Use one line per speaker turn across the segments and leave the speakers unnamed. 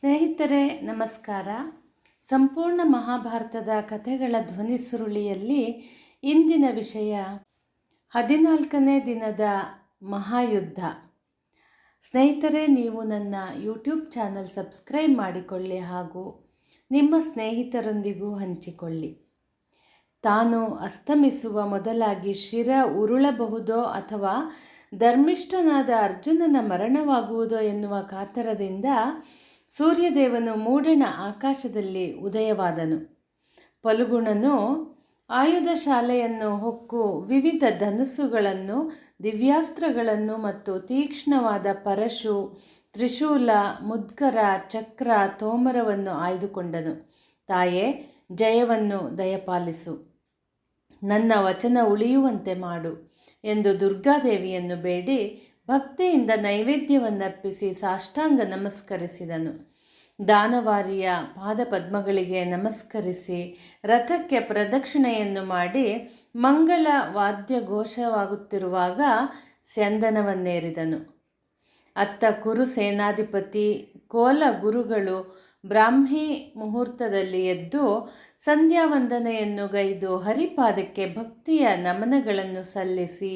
ಸ್ನೇಹಿತರೆ ನಮಸ್ಕಾರ. ಸಂಪೂರ್ಣ ಮಹಾಭಾರತದ ಕಥೆಗಳ ಧ್ವನಿ ಸುರುಳಿಯಲ್ಲಿ ಇಂದಿನ ವಿಷಯ 14ನೇ ದಿನದ ಮಹಾಯುದ್ಧ. ಸ್ನೇಹಿತರೆ, ನೀವು ನನ್ನ ಯೂಟ್ಯೂಬ್ ಚಾನಲ್ ಸಬ್ಸ್ಕ್ರೈಬ್ ಮಾಡಿಕೊಳ್ಳಿ ಹಾಗೂ ನಿಮ್ಮ ಸ್ನೇಹಿತರೊಂದಿಗೂ ಹಂಚಿಕೊಳ್ಳಿ. ತಾನು ಅಸ್ತಮಿಸುವ ಮೊದಲಾಗಿ ಶಿರ ಉರುಳಬಹುದೋ ಅಥವಾ ಧರ್ಮಿಷ್ಠನಾದ ಅರ್ಜುನನ ಮರಣವಾಗುವುದೋ ಎನ್ನುವ ಕಾತರದಿಂದ ಸೂರ್ಯದೇವನು ಮೂಡಣ ಆಕಾಶದಲ್ಲಿ ಉದಯವಾದನು. ಫಲ್ಗುಣನು ಆಯುಧ ಶಾಲೆಯನ್ನು ಹೊಕ್ಕು ವಿವಿಧ ಧನುಸ್ಸುಗಳನ್ನು, ದಿವ್ಯಾಸ್ತ್ರಗಳನ್ನು ಮತ್ತು ತೀಕ್ಷ್ಣವಾದ ಪರಶು, ತ್ರಿಶೂಲ, ಮುದ್ಗರ, ಚಕ್ರ, ತೋಮರವನ್ನು ಆಯ್ದುಕೊಂಡನು. ತಾಯೇ, ಜಯವನ್ನು ದಯಪಾಲಿಸು, ನನ್ನ ವಚನ ಉಳಿಯುವಂತೆ ಮಾಡು ಎಂದು ದುರ್ಗಾದೇವಿಯನ್ನು ಬೇಡಿ ಭಕ್ತಿಯಿಂದ ನೈವೇದ್ಯವನ್ನರ್ಪಿಸಿ ಸಾಷ್ಟಾಂಗ ನಮಸ್ಕರಿಸಿದನು. ದಾನವಾರಿಯ ಪಾದಪದ್ಮಗಳಿಗೆ ನಮಸ್ಕರಿಸಿ ರಥಕ್ಕೆ ಪ್ರದಕ್ಷಿಣೆಯನ್ನು ಮಾಡಿ ಮಂಗಳ ವಾದ್ಯ ಘೋಷವಾಗುತ್ತಿರುವಾಗ ಸ್ಯಂದನವನ್ನೇರಿದನು. ಅತ್ತ ಕುರು ಸೇನಾಧಿಪತಿ ಕೋಲ ಗುರುಗಳು ಬ್ರಾಹ್ಮಿ ಮುಹೂರ್ತದಲ್ಲಿ ಎದ್ದು ಸಂಧ್ಯಾವಂದನೆಯನ್ನು ಗೈದು ಹರಿಪಾದಕ್ಕೆ ಭಕ್ತಿಯ ನಮನಗಳನ್ನು ಸಲ್ಲಿಸಿ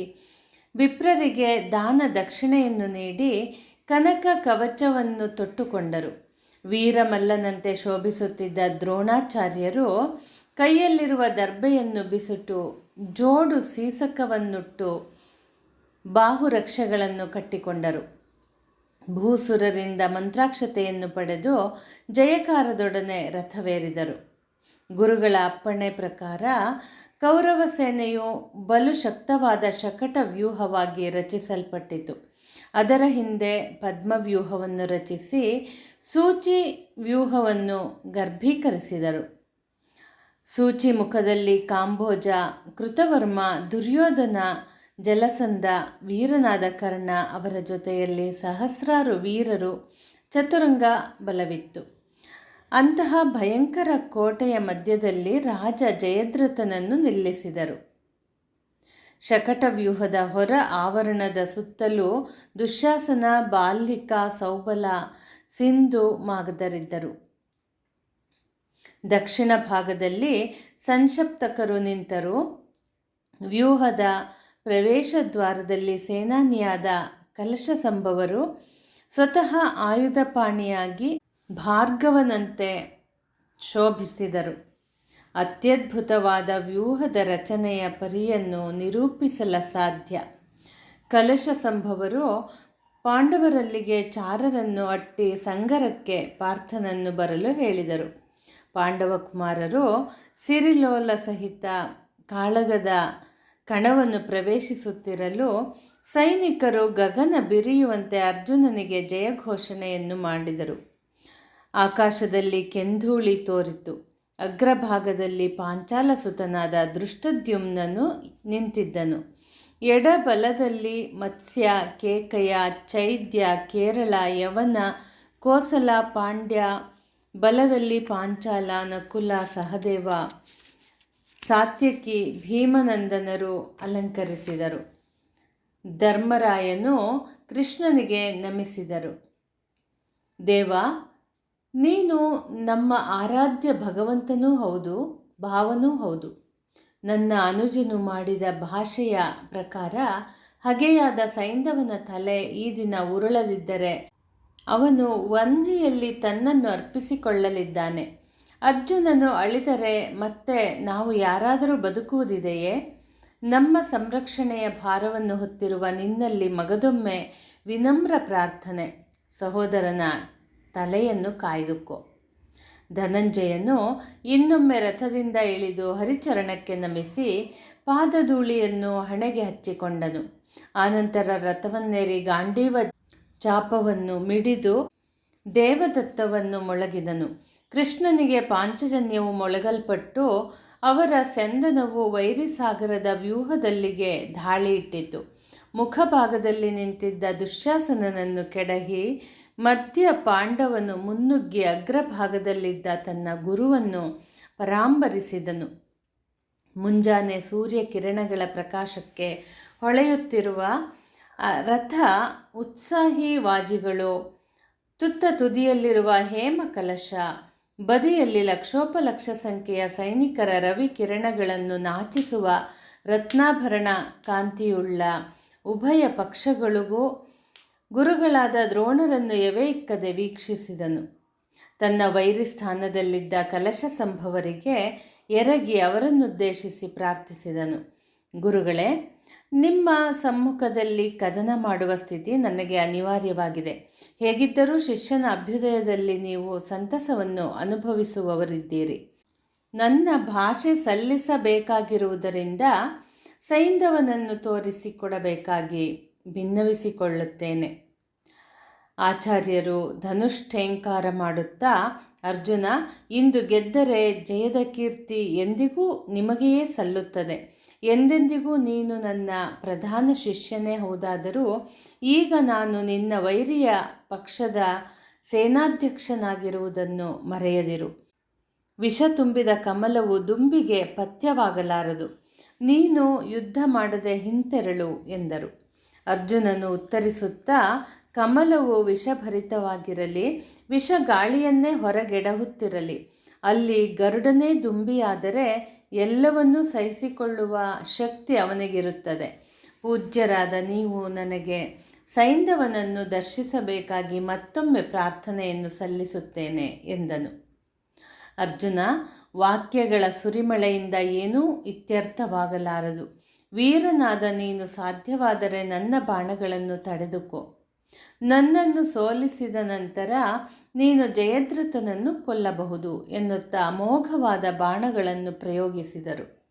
ವಿಪ್ರರಿಗೆ ದಾನ ದಕ್ಷಿಣೆಯನ್ನು ನೀಡಿ ಕನಕ ಕವಚವನ್ನು ತೊಟ್ಟುಕೊಂಡರು. ವೀರಮಲ್ಲನಂತೆ ಶೋಭಿಸುತ್ತಿದ್ದ ದ್ರೋಣಾಚಾರ್ಯರು ಕೈಯಲ್ಲಿರುವ ದರ್ಬೆಯನ್ನು ಬಿಸುಟು ಜೋಡು ಸೀಸಕವನ್ನುಟ್ಟು ಬಾಹುರಕ್ಷೆಗಳನ್ನು ಕಟ್ಟಿಕೊಂಡರು. ಭೂಸುರರಿಂದ ಮಂತ್ರಾಕ್ಷತೆಯನ್ನು ಪಡೆದು ಜಯಕಾರದೊಡನೆ ರಥವೇರಿದರು. ಗುರುಗಳ ಅಪ್ಪಣೆ ಪ್ರಕಾರ ಕೌರವ ಸೇನೆಯು ಬಲು ಶಕ್ತವಾದ ಶಕಟ ವ್ಯೂಹವಾಗಿ ರಚಿಸಲ್ಪಟ್ಟಿತು. ಅದರ ಹಿಂದೆ ಪದ್ಮವ್ಯೂಹವನ್ನು ರಚಿಸಿ ಸೂಚಿ ವ್ಯೂಹವನ್ನು ಗರ್ಭೀಕರಿಸಿದರು. ಸೂಚಿ ಮುಖದಲ್ಲಿ ಕಾಂಬೋಜ, ಕೃತವರ್ಮ, ದುರ್ಯೋಧನ, ಜಲಸಂಧ, ವೀರನಾದ ಕರ್ಣ, ಅವರ ಜೊತೆಯಲ್ಲಿ ಸಹಸ್ರಾರು ವೀರರು, ಚತುರಂಗ ಬಲವಿತ್ತು. ಅಂತಹ ಭಯಂಕರ ಕೋಟೆಯ ಮಧ್ಯದಲ್ಲಿ ರಾಜ ಜಯದ್ರಥನನ್ನು ನಿಲ್ಲಿಸಿದರು. ಶಕಟವ್ಯೂಹದ ಹೊರ ಆವರಣದ ಸುತ್ತಲೂ ದುಶ್ಯಾಸನ, ಬಾಲ್ಹಿಕ, ಸೌಬಲ, ಸಿಂಧು, ಮಾಗಧರಿದ್ದರು. ದಕ್ಷಿಣ ಭಾಗದಲ್ಲಿ ಸಂಶಪ್ತಕರು ನಿಂತರು. ವ್ಯೂಹದ ಪ್ರವೇಶ ದ್ವಾರದಲ್ಲಿ ಸೇನಾನಿಯಾದ ಕಲಶ ಸಂಭವರು ಸ್ವತಃ ಆಯುಧಪಾಣಿಯಾಗಿ ಭಾರ್ಗವನಂತೆ ಶೋಭಿಸಿದರು. ಅತ್ಯದ್ಭುತವಾದ ವ್ಯೂಹದ ರಚನೆಯ ಪರಿಯನ್ನು ನಿರೂಪಿಸಲಸಾಧ್ಯ. ಕಲಶ ಸಂಭವರು ಪಾಂಡವರಲ್ಲಿಗೆ ಚಾರರನ್ನು ಅಟ್ಟಿ ಸಂಗರಕ್ಕೆ ಪಾರ್ಥನನ್ನು ಬರಲು ಹೇಳಿದರು. ಪಾಂಡವ ಕುಮಾರರು ಸಿರಿಲೋಲ ಸಹಿತ ಕಾಳಗದ ಕಣವನ್ನು ಪ್ರವೇಶಿಸುತ್ತಿರಲು ಸೈನಿಕರು ಗಗನ ಬಿರಿಯುವಂತೆ ಅರ್ಜುನನಿಗೆ ಜಯಘೋಷಣೆಯನ್ನು ಮಾಡಿದರು. ಆಕಾಶದಲ್ಲಿ ಕೆಂಧೂಳಿ ತೋರಿತು. ಅಗ್ರಭಾಗದಲ್ಲಿ ಪಾಂಚಾಲ ಸುತನಾದ ದೃಷ್ಟದ್ಯುಮ್ನನು ನಿಂತಿದ್ದನು. ಎಡಬಲದಲ್ಲಿ ಮತ್ಸ್ಯ, ಕೇಕಯ, ಚೈದ್ಯ, ಕೇರಳ, ಯವನ, ಕೋಸಲ, ಪಾಂಡ್ಯ, ಬಲದಲ್ಲಿ ಪಾಂಚಾಲ, ನಕುಲ, ಸಹದೇವ, ಸಾತ್ಯಕಿ, ಭೀಮನಂದನರು ಅಲಂಕರಿಸಿದರು. ಧರ್ಮರಾಯನು ಕೃಷ್ಣನಿಗೆ ನಮಿಸಿದರು. ದೇವ, ನೀನು ನಮ್ಮ ಆರಾಧ್ಯ ಭಗವಂತನೂ ಹೌದು, ಭಾವನೂ ಹೌದು. ನನ್ನ ಅನುಜನು ಮಾಡಿದ ಭಾಷೆಯ ಪ್ರಕಾರ ಹಗೆಯಾದ ಸೈಂಧವನ ತಲೆ ಈ ದಿನ ಉರುಳದಿದ್ದರೆ ಅವನು ವನ್ಹಿಯಲ್ಲಿ ತನ್ನನ್ನು ಅರ್ಪಿಸಿಕೊಳ್ಳಲಿದ್ದಾನೆ. ಅರ್ಜುನನು ಅಳಿದರೆ ಮತ್ತೆ ನಾವು ಯಾರಾದರೂ ಬದುಕುವುದಿದೆಯೇ? ನಮ್ಮ ಸಂರಕ್ಷಣೆಯ ಭಾರವನ್ನು ಹೊತ್ತಿರುವ ನಿನ್ನಲ್ಲಿ ಮಗದೊಮ್ಮೆ ವಿನಮ್ರ ಪ್ರಾರ್ಥನೆ, ಸಹೋದರನ ತಲೆಯನ್ನು ಕಾಯ್ದುಕೋ. ಧನಂಜಯನು ಇನ್ನೊಮ್ಮೆ ರಥದಿಂದ ಇಳಿದು ಹರಿಚರಣಕ್ಕೆ ನಮಿಸಿ ಪಾದಧೂಳಿಯನ್ನು ಹಣೆಗೆ ಹಚ್ಚಿಕೊಂಡನು. ಆನಂತರ ರಥವನ್ನೇರಿ ಗಾಂಡೀವ ಚಾಪವನ್ನು ಮಿಡಿದು ದೇವದತ್ತವನ್ನು ಮೊಳಗಿದನು. ಕೃಷ್ಣನಿಗೆ ಪಾಂಚಜನ್ಯವು ಮೊಳಗಲ್ಪಟ್ಟು ಅವರ ಸ್ಯಂದನವು ವೈರಿಸಾಗರದ ವ್ಯೂಹದಲ್ಲಿಗೆ ಧಾಳಿ ಇಟ್ಟಿತು. ಮುಖಭಾಗದಲ್ಲಿ ನಿಂತಿದ್ದ ದುಶ್ಯಾಸನನನ್ನು ಕೆಡಹಿ ಮಧ್ಯ ಪಾಂಡವನು ಮುನ್ನುಗ್ಗಿ ಅಗ್ರಭಾಗದಲ್ಲಿದ್ದ ತನ್ನ ಗುರುವನ್ನು ಪರಾಂಬರಿಸಿದನು. ಮುಂಜಾನೆ ಸೂರ್ಯ ಕಿರಣಗಳ ಪ್ರಕಾಶಕ್ಕೆ ಹೊಳೆಯುತ್ತಿರುವ ರಥ ಉತ್ಸಾಹಿ ವಾಜಿಗಳು ತುತ್ತ ತುದಿಯಲ್ಲಿರುವ ಹೇಮ ಕಲಶ, ಬದಿಯಲ್ಲಿ ಲಕ್ಷೋಪಲಕ್ಷ ಸಂಖ್ಯೆಯ ಸೈನಿಕರ ರವಿ ಕಿರಣಗಳನ್ನು ನಾಚಿಸುವ ರತ್ನಾಭರಣ ಕಾಂತಿಯುಳ್ಳ ಉಭಯ ಪಕ್ಷಗಳಿಗೂ ಗುರುಗಳಾದ ದ್ರೋಣರನ್ನು ಎವೆ ಇಕ್ಕದೆ ವೀಕ್ಷಿಸಿದನು. ತನ್ನ ವೈರಿ ಸ್ಥಾನದಲ್ಲಿದ್ದ ಕಲಶ ಸಂಭವರಿಗೆ ಎರಗಿ ಅವರನ್ನುದ್ದೇಶಿಸಿ ಪ್ರಾರ್ಥಿಸಿದನು. ಗುರುಗಳೇ, ನಿಮ್ಮ ಸಮ್ಮುಖದಲ್ಲಿ ಕದನ ಮಾಡುವ ಸ್ಥಿತಿ ನನಗೆ ಅನಿವಾರ್ಯವಾಗಿದೆ. ಹೇಗಿದ್ದರೂ ಶಿಷ್ಯನ ಅಭ್ಯುದಯದಲ್ಲಿ ನೀವು ಸಂತಸವನ್ನು ಅನುಭವಿಸುವವರಿದ್ದೀರಿ. ನನ್ನ ಭಾಷೆ ಸಲ್ಲಿಸಬೇಕಾಗಿರುವುದರಿಂದ ಸೈಂಧವನನ್ನು ತೋರಿಸಿಕೊಡಬೇಕಾಗಿ ಭಿನ್ನವಿಸಿಕೊಳ್ಳುತ್ತೇನೆ. ಆಚಾರ್ಯರು ಧನುಷ್ಠೇಂಕಾರ ಮಾಡುತ್ತಾ, ಅರ್ಜುನ, ಇಂದು ಗೆದ್ದರೆ ಜಯದ ಕೀರ್ತಿ ಎಂದಿಗೂ ನಿಮಗೆಯೇ ಸಲ್ಲುತ್ತದೆ. ಎಂದೆಂದಿಗೂ ನೀನು ನನ್ನ ಪ್ರಧಾನ ಶಿಷ್ಯನೇ ಹೌದಾದರೂ ಈಗ ನಾನು ನಿನ್ನ ವೈರಿಯ ಪಕ್ಷದ ಸೇನಾಧ್ಯಕ್ಷನಾಗಿರುವುದನ್ನು ಮರೆಯದಿರು. ವಿಷ ತುಂಬಿದ ಕಮಲವು ದುಂಬಿಗೆ ಪಥ್ಯವಾಗಲಾರದು. ನೀನು ಯುದ್ಧ ಮಾಡದೆ ಹಿಂತೆರಳು ಎಂದರು. ಅರ್ಜುನನು ಉತ್ತರಿಸುತ್ತಾ, ಕಮಲವು ವಿಷಭರಿತವಾಗಿರಲಿ, ವಿಷ ಗಾಳಿಯನ್ನೇ ಹೊರಗೆಡಹುತ್ತಿರಲಿ, ಅಲ್ಲಿ ಗರುಡನೇ ದುಂಬಿಯಾದರೆ ಎಲ್ಲವನ್ನೂ ಸಹಿಸಿಕೊಳ್ಳುವ ಶಕ್ತಿ ಅವನಿಗಿರುತ್ತದೆ. ಪೂಜ್ಯರಾದ ನೀವು ನನಗೆ ಸೈಂಧವನನ್ನು ದರ್ಶಿಸಬೇಕಾಗಿ ಮತ್ತೊಮ್ಮೆ ಪ್ರಾರ್ಥನೆಯನ್ನು ಸಲ್ಲಿಸುತ್ತೇನೆ ಎಂದನು. ಅರ್ಜುನ, ವಾಕ್ಯಗಳ ಸುರಿಮಳೆಯಿಂದ ಏನೂ ಇತ್ಯರ್ಥವಾಗಲಾರದು. ವೀರನಾದ ನೀನು ಸಾಧ್ಯವಾದರೆ ನನ್ನ ಬಾಣಗಳನ್ನು ತಡೆದುಕೋ. ನನ್ನನ್ನು ಸೋಲಿಸಿದ ನಂತರ ನೀನು ಜಯದ್ರಥನನ್ನು ಕೊಲ್ಲಬಹುದು ಎನ್ನುತ್ತಾ ಅಮೋಘವಾದ ಬಾಣಗಳನ್ನು ಪ್ರಯೋಗಿಸಿದರು.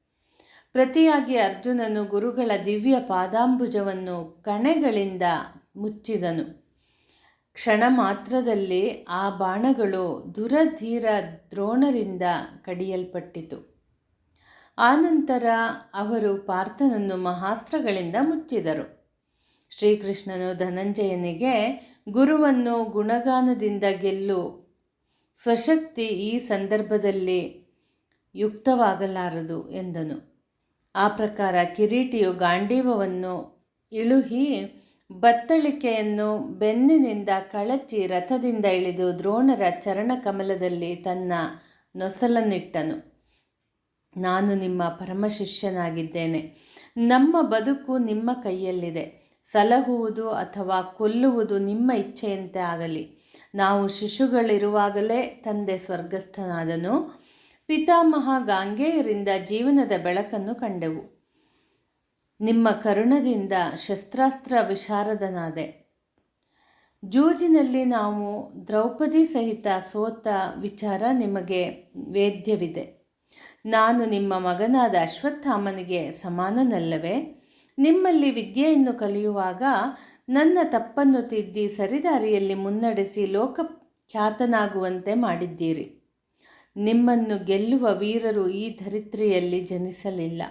ಪ್ರತಿಯಾಗಿ ಅರ್ಜುನನು ಗುರುಗಳ ದಿವ್ಯ ಪಾದಾಂಬುಜವನ್ನು ಕಣೆಗಳಿಂದ ಮುಚ್ಚಿದನು. ಕ್ಷಣ ಮಾತ್ರದಲ್ಲಿ ಆ ಬಾಣಗಳು ದುರಧೀರ ದ್ರೋಣರಿಂದ ಕಡಿಯಲ್ಪಟ್ಟಿತು. ಆನಂತರ ಅವರು ಪಾರ್ಥನನ್ನು ಮಹಾಸ್ತ್ರಗಳಿಂದ ಮುಚ್ಚಿದರು. ಶ್ರೀಕೃಷ್ಣನು ಧನಂಜಯನಿಗೆ, ಗುರುವನ್ನು ಗುಣಗಾನದಿಂದ ಗೆಲ್ಲು ಸ್ವಶಕ್ತಿ ಈ ಸಂದರ್ಭದಲ್ಲಿ ಯುಕ್ತವಾಗಲಾರದು ಎಂದನು. ಆ ಪ್ರಕಾರ ಕಿರೀಟಿಯು ಗಾಂಡೀವವನ್ನು ಇಳುಹಿ ಬತ್ತಳಿಕೆಯನ್ನು ಬೆನ್ನಿನಿಂದ ಕಳಚಿ ರಥದಿಂದ ಇಳಿದು ದ್ರೋಣರ ಚರಣಕಮಲದಲ್ಲಿ ತನ್ನ ನೊಸಲನ್ನಿಟ್ಟನು. ನಾನು ನಿಮ್ಮ ಪರಮಶಿಷ್ಯನಾಗಿದ್ದೇನೆ. ನಮ್ಮ ಬದುಕು ನಿಮ್ಮ ಕೈಯಲ್ಲಿದೆ. ಸಲಹುವುದು ಅಥವಾ ಕೊಲ್ಲುವುದು ನಿಮ್ಮ ಇಚ್ಛೆಯಂತೆ ಆಗಲಿ. ನಾವು ಶಿಶುಗಳಿರುವಾಗಲೇ ತಂದೆ ಸ್ವರ್ಗಸ್ಥನಾದನು. ಪಿತಾಮಹ ಗಾಂಗೇಯರಿಂದ ಜೀವನದ ಬೆಳಕನ್ನು ಕಂಡೆವು. ನಿಮ್ಮ ಕರುಣದಿಂದ ಶಸ್ತ್ರಾಸ್ತ್ರ ವಿಶಾರದನಾದೆ. ಜೂಜಿನಲ್ಲಿ ನಾವು ದ್ರೌಪದಿ ಸಹಿತ ಸೋತ ವಿಚಾರ ನಿಮಗೆ ವೇದ್ಯವಿದೆ. ನಾನು ನಿಮ್ಮ ಮಗನಾದ ಅಶ್ವತ್ಥಾಮನಿಗೆ ಸಮಾನನಲ್ಲವೇ? ನಿಮ್ಮಲ್ಲಿ ವಿದ್ಯೆಯನ್ನು ಕಲಿಯುವಾಗ ನನ್ನ ತಪ್ಪನ್ನು ತಿದ್ದಿ ಸರಿದಾರಿಯಲ್ಲಿ ಮುನ್ನಡೆಸಿ ಲೋಕಖ್ಯಾತನಾಗುವಂತೆ ಮಾಡಿದ್ದೀರಿ. ನಿಮ್ಮನ್ನು ಗೆಲ್ಲುವ ವೀರರು ಈ ಧರಿತ್ರಿಯಲ್ಲಿ ಜನಿಸಲಿಲ್ಲ.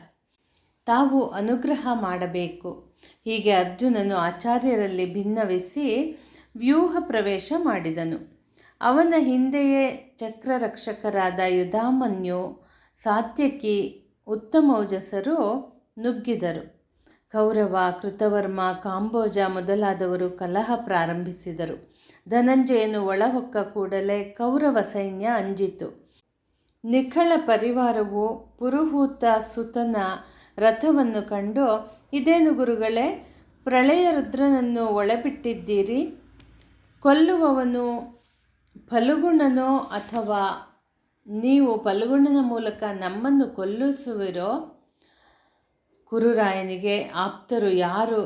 ತಾವು ಅನುಗ್ರಹ ಮಾಡಬೇಕು. ಹೀಗೆ ಅರ್ಜುನನು ಆಚಾರ್ಯರಲ್ಲಿ ಭಿನ್ನವಿಸಿ ವ್ಯೂಹ ಪ್ರವೇಶ ಮಾಡಿದನು. ಅವನ ಹಿಂದೆಯೇ ಚಕ್ರರಕ್ಷಕರಾದ ಯುಧಾಮನ್ಯು, ಸಾತ್ಯಕಿ, ಉತ್ತಮೌಜಸರು ನುಗ್ಗಿದರು. ಕೌರವ, ಕೃತವರ್ಮ, ಕಾಂಬೋಜ ಮೊದಲಾದವರು ಕಲಹ ಪ್ರಾರಂಭಿಸಿದರು. ಧನಂಜಯನು ಒಳಹೊಕ್ಕ ಕೂಡಲೇ ಕೌರವ ಸೈನ್ಯ ಅಂಜಿತು. ನಿಖಳ ಪರಿವಾರವು ಪುರುಹೂತ ಸುತನ ರಥವನ್ನು ಕಂಡು, ಇದೇನು ಗುರುಗಳೇ, ಪ್ರಳಯ ರುದ್ರನನ್ನು ಒಳಬಿಟ್ಟಿದ್ದೀರಿ? ಕೊಲ್ಲುವವನು ಫಲ್ಗುಣನೋ ಅಥವಾ ನೀವು ಫಲ್ಗುಣನ ಮೂಲಕ ನಮ್ಮನ್ನು ಕೊಲ್ಲಿಸುವಿರೋ? ಕುರುರಾಯನಿಗೆ ಆಪ್ತರು ಯಾರು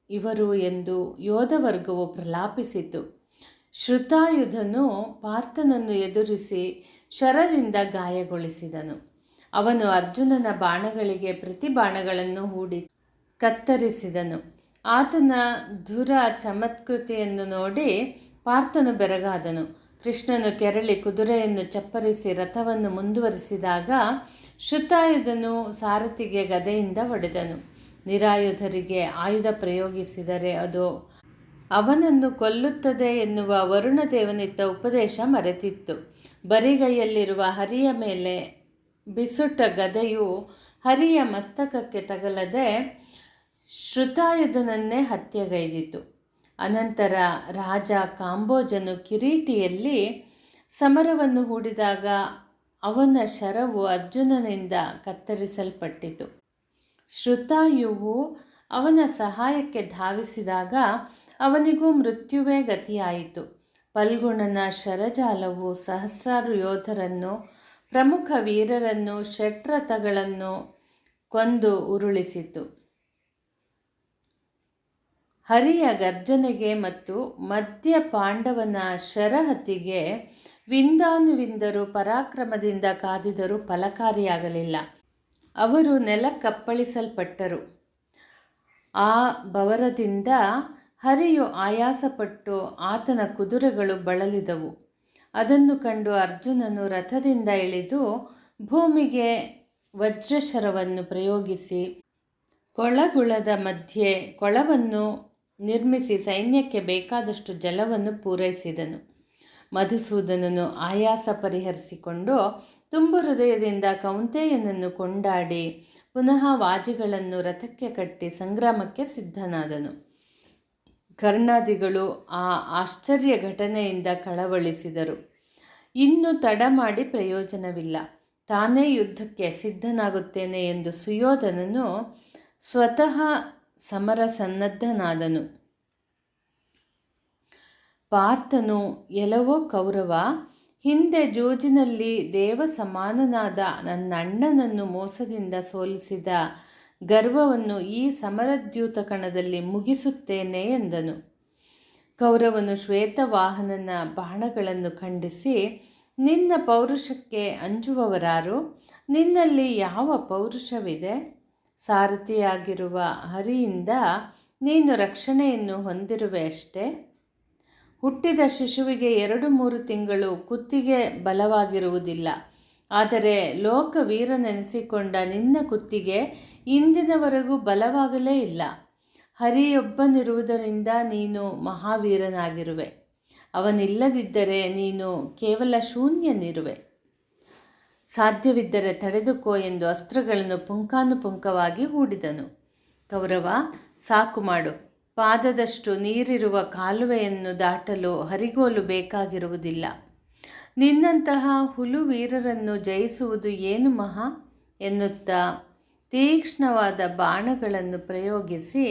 ಇವರು ಎಂದು ಯೋಧವರ್ಗವು ಪ್ರಲಾಪಿಸಿತು. ಶ್ರುತಾಯುಧನು ಪಾರ್ಥನನ್ನು ಎದುರಿಸಿ ಶರದಿಂದ ಗಾಯಗೊಳಿಸಿದನು. ಅವನು ಅರ್ಜುನನ ಬಾಣಗಳಿಗೆ ಪ್ರತಿ ಬಾಣಗಳನ್ನು ಹೂಡಿ ಕತ್ತರಿಸಿದನು. ಆತನ ಧುರ ಚಮತ್ಕೃತಿಯನ್ನು ನೋಡಿ ಪಾರ್ಥನು ಬೆರಗಾದನು. ಕೃಷ್ಣನು ಕೆರಳಿ ಕುದುರೆಯನ್ನು ಚಪ್ಪರಿಸಿ ರಥವನ್ನು ಮುಂದುವರಿಸಿದಾಗ ಶ್ರುತಾಯುಧನು ಸಾರಥಿಗೆ ಗದೆಯಿಂದ ಹೊಡೆದನು. ನಿರಾಯುಧರಿಗೆ ಆಯುಧ ಪ್ರಯೋಗಿಸಿದರೆ ಅದು ಅವನನ್ನು ಕೊಲ್ಲುತ್ತದೆ ಎನ್ನುವ ವರುಣದೇವನಿತ್ತ ಉಪದೇಶ ಮರೆತಿತ್ತು. ಬರಿಗೈಯಲ್ಲಿರುವ ಹರಿಯ ಮೇಲೆ ಬಿಸುಟ ಗದೆಯು ಹರಿಯ ಮಸ್ತಕಕ್ಕೆ ತಗಲದೆ ಶ್ರುತಾಯುಧನನ್ನೇ ಹತ್ಯೆಗೈದಿತು. ಅನಂತರ ರಾಜ ಕಾಂಬೋಜನು ಕಿರೀಟಿಯಲ್ಲಿ ಸಮರವನ್ನು ಹೂಡಿದಾಗ ಅವನ ಶರವು ಅರ್ಜುನನಿಂದ ಕತ್ತರಿಸಲ್ಪಟ್ಟಿತು. ಶ್ರುತಾಯುವು ಅವನ ಸಹಾಯಕ್ಕೆ ಧಾವಿಸಿದಾಗ ಅವನಿಗೂ ಮೃತ್ಯುವೇ ಗತಿಯಾಯಿತು. ಫಲ್ಗುಣನ ಶರಜಾಲವು ಸಹಸ್ರಾರು ಯೋಧರನ್ನು, ಪ್ರಮುಖ ವೀರರನ್ನು, ಷಟ್ರಥಗಳನ್ನು ಕೊಂದು ಉರುಳಿಸಿತು. ಹರಿಯ ಗರ್ಜನೆಗೆ ಮತ್ತು ಮಧ್ಯ ಪಾಂಡವನ ಶರಹತಿಗೆ ವಿಂದಾನುವಿಂದರು ಪರಾಕ್ರಮದಿಂದ ಕಾದಿದರೂ ಫಲಕಾರಿಯಾಗಲಿಲ್ಲ. ಅವರು ನೆಲಕ್ಕಪ್ಪಳಿಸಲ್ಪಟ್ಟರು. ಆ ಬವರದಿಂದ ಹರಿಯು ಆಯಾಸಪಟ್ಟು ಆತನ ಕುದುರೆಗಳು ಬಳಲಿದವು. ಅದನ್ನು ಕಂಡು ಅರ್ಜುನನು ರಥದಿಂದ ಇಳಿದು ಭೂಮಿಗೆ ವಜ್ರಶರವನ್ನು ಪ್ರಯೋಗಿಸಿ ಕೊಳಗುಳದ ಮಧ್ಯೆ ಕೊಳವನ್ನು ನಿರ್ಮಿಸಿ ಸೈನ್ಯಕ್ಕೆ ಬೇಕಾದಷ್ಟು ಜಲವನ್ನು ಪೂರೈಸಿದನು. ಮಧುಸೂದನನು ಆಯಾಸ ಪರಿಹರಿಸಿಕೊಂಡು ತುಂಬು ಹೃದಯದಿಂದ ಕೌಂತೆಯನನ್ನು ಕೊಂಡಾಡಿ ಪುನಃ ವಾಜಿಗಳನ್ನು ರಥಕ್ಕೆ ಕಟ್ಟಿ ಸಂಗ್ರಾಮಕ್ಕೆ ಸಿದ್ಧನಾದನು. ಕರ್ಣಾದಿಗಳು ಆ ಆಶ್ಚರ್ಯ ಘಟನೆಯಿಂದ ಕಳವಳಿಸಿದರು. ಇನ್ನು ತಡ ಮಾಡಿ ಪ್ರಯೋಜನವಿಲ್ಲ, ತಾನೇ ಯುದ್ಧಕ್ಕೆ ಸಿದ್ಧನಾಗುತ್ತೇನೆ ಎಂದು ಸುಯೋಧನನು ಸ್ವತಃ ಸಮರ ಸನ್ನದ್ಧನಾದನು. ಪಾರ್ಥನು, ಎಲವೋ ಕೌರವ, ಹಿಂದೆ ಜೂಜಿನಲ್ಲಿ ದೇವ ಸಮಾನನಾದ ನನ್ನ ಅಣ್ಣನನ್ನು ಮೋಸದಿಂದ ಸೋಲಿಸಿದ ಗರ್ವವನ್ನು ಈ ಸಮರದ್ಯೂತ ಕಣದಲ್ಲಿ ಮುಗಿಸುತ್ತೇನೆ ಎಂದನು. ಕೌರವನು ಶ್ವೇತವಾಹನನ ಬಾಣಗಳನ್ನು ಖಂಡಿಸಿ, ನಿನ್ನ ಪೌರುಷಕ್ಕೆ ಅಂಜುವವರಾರು? ನಿನ್ನಲ್ಲಿ ಯಾವ ಪೌರುಷವಿದೆ? ಸಾರಥಿಯಾಗಿರುವ ಹರಿಯಿಂದ ನೀನು ರಕ್ಷಣೆಯನ್ನು ಹೊಂದಿರುವೆ ಅಷ್ಟೇ. ಹುಟ್ಟಿದ ಶಿಶುವಿಗೆ 2-3 ತಿಂಗಳು ಕುತ್ತಿಗೆ ಬಲವಾಗಿರುವುದಿಲ್ಲ. ಆದರೆ ಲೋಕವೀರನೆನಿಸಿಕೊಂಡ ನಿನ್ನ ಕುತ್ತಿಗೆ ಇಂದಿನವರೆಗೂ ಬಲವಾಗಲೇ ಇಲ್ಲ. ಹರಿಯೊಬ್ಬನಿರುವುದರಿಂದ ನೀನು ಮಹಾವೀರನಾಗಿರುವೆ. ಅವನಿಲ್ಲದಿದ್ದರೆ ನೀನು ಕೇವಲ ಶೂನ್ಯನಿರುವೆ. ಸಾಧ್ಯವಿದ್ದರೆ ತಡೆದುಕೋ ಎಂದು ಅಸ್ತ್ರಗಳನ್ನು ಪುಂಖಾನುಪುಂಖವಾಗಿ ಹೂಡಿದನು. ಕೌರವ, ಸಾಕು ಮಾಡು. ಪಾದದಷ್ಟು ನೀರಿರುವ ಕಾಲುವೆಯನ್ನು ದಾಟಲು ಹರಿಗೋಲು ಬೇಕಾಗಿರುವುದಿಲ್ಲ. ನಿನ್ನಂತಹ ಹುಲುವೀರರನ್ನು ಜಯಿಸುವುದು ಏನು ಮಹಾ ಎನ್ನುತ್ತಾ ತೀಕ್ಷ್ಣವಾದ ಬಾಣಗಳನ್ನು ಪ್ರಯೋಗಿಸಿ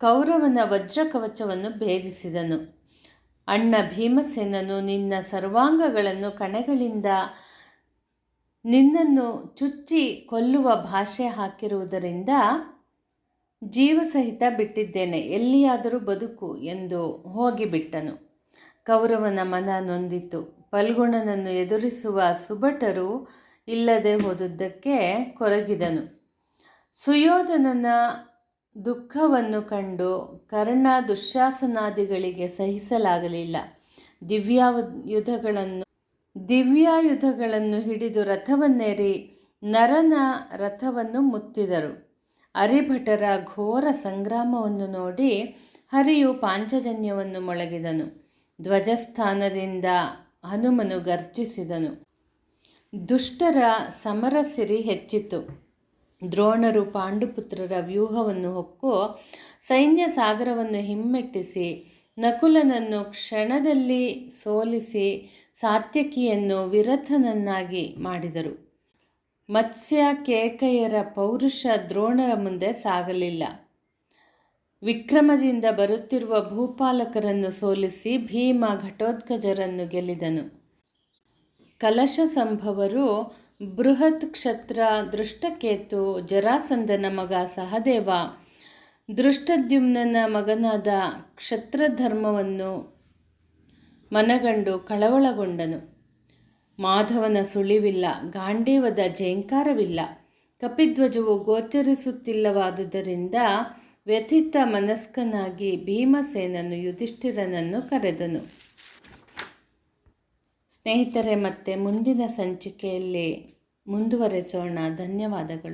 ಕೌರವನ ವಜ್ರಕವಚವನ್ನು ಭೇದಿಸಿದನು. ಅಣ್ಣ ಭೀಮಸೇನನು ನಿನ್ನ ಸರ್ವಾಂಗಗಳನ್ನು ಕಣಗಳಿಂದ ನಿನ್ನನ್ನು ಚುಚ್ಚಿ ಕೊಲ್ಲುವ ಭಾಷೆ ಹಾಕಿರುವುದರಿಂದ ಜೀವಸಹಿತ ಬಿಟ್ಟಿದ್ದೇನೆ, ಎಲ್ಲಿಯಾದರೂ ಬದುಕು ಎಂದು ಹೋಗಿಬಿಟ್ಟನು. ಕೌರವನ ಮನ ನೊಂದಿತು. ಫಲ್ಗುಣನನ್ನು ಎದುರಿಸುವ ಸುಭಟರು ಇಲ್ಲದೆ ಹೋದುದಕ್ಕೆ ಕೊರಗಿದನು. ಸುಯೋಧನನ ದುಃಖವನ್ನು ಕಂಡು ಕರ್ಣ ದುಶ್ಯಾಸನಾದಿಗಳಿಗೆ ಸಹಿಸಲಾಗಲಿಲ್ಲ. ದಿವ್ಯಾಯುಧಗಳನ್ನು ಹಿಡಿದು ರಥವನ್ನೇರಿ ನರನ ರಥವನ್ನು ಮುತ್ತಿದರು. ಅರಿಭಟರ ಘೋರ ಸಂಗ್ರಾಮವನ್ನು ನೋಡಿ ಹರಿಯು ಪಾಂಚಜನ್ಯವನ್ನು ಮೊಳಗಿದನು. ಧ್ವಜಸ್ಥಾನದಿಂದ ಹನುಮನು ಗರ್ಜಿಸಿದನು. ದುಷ್ಟರ ಸಮರಸಿರಿ ಹೆಚ್ಚಿತು. ದ್ರೋಣರು ಪಾಂಡುಪುತ್ರರ ವ್ಯೂಹವನ್ನು ಹೊಕ್ಕು ಸೈನ್ಯ ಸಾಗರವನ್ನು ಹಿಮ್ಮೆಟ್ಟಿಸಿ ನಕುಲನನ್ನು ಕ್ಷಣದಲ್ಲಿ ಸೋಲಿಸಿ ಸಾತ್ಯಕಿಯನ್ನು ವಿರಥನನ್ನಾಗಿ ಮಾಡಿದರು. ಮತ್ಸ್ಯ ಕೇಕಯರ ಪೌರುಷ ದ್ರೋಣರ ಮುಂದೆ ಸಾಗಲಿಲ್ಲ. ವಿಕ್ರಮದಿಂದ ಬರುತ್ತಿರುವ ಭೂಪಾಲಕರನ್ನು ಸೋಲಿಸಿ ಭೀಮ ಘಟೋತ್ಕಜರನ್ನು ಗೆಲ್ಲಿದನು. ಕಲಶ ಸಂಭವರು ಬೃಹತ್ ಕ್ಷತ್ರ ದೃಷ್ಟಕೇತು, ಜರಾಸಂಧನ ಮಗ ಸಹದೇವ, ದೃಷ್ಟದ್ಯುಮ್ನನ ಮಗನಾದ ಕ್ಷತ್ರಧರ್ಮವನ್ನು ಮನಗಂಡು ಕಳವಳಗೊಂಡನು. ಮಾಧವನ ಸುಳಿವಿಲ್ಲ, ಗಾಂಡೀವದ ಝೇಂಕಾರವಿಲ್ಲ, ಕಪಿಧ್ವಜವು ಗೋಚರಿಸುತ್ತಿಲ್ಲವಾದುದರಿಂದ ವ್ಯಥಿತ ಮನಸ್ಕನಾಗಿ ಭೀಮಸೇನನು ಯುಧಿಷ್ಠಿರನನ್ನು ಕರೆದನು. ಸ್ನೇಹಿತರೆ, ಮತ್ತೆ ಮುಂದಿನ ಸಂಚಿಕೆಯಲ್ಲಿ ಮುಂದುವರೆಸೋಣ. ಧನ್ಯವಾದಗಳು.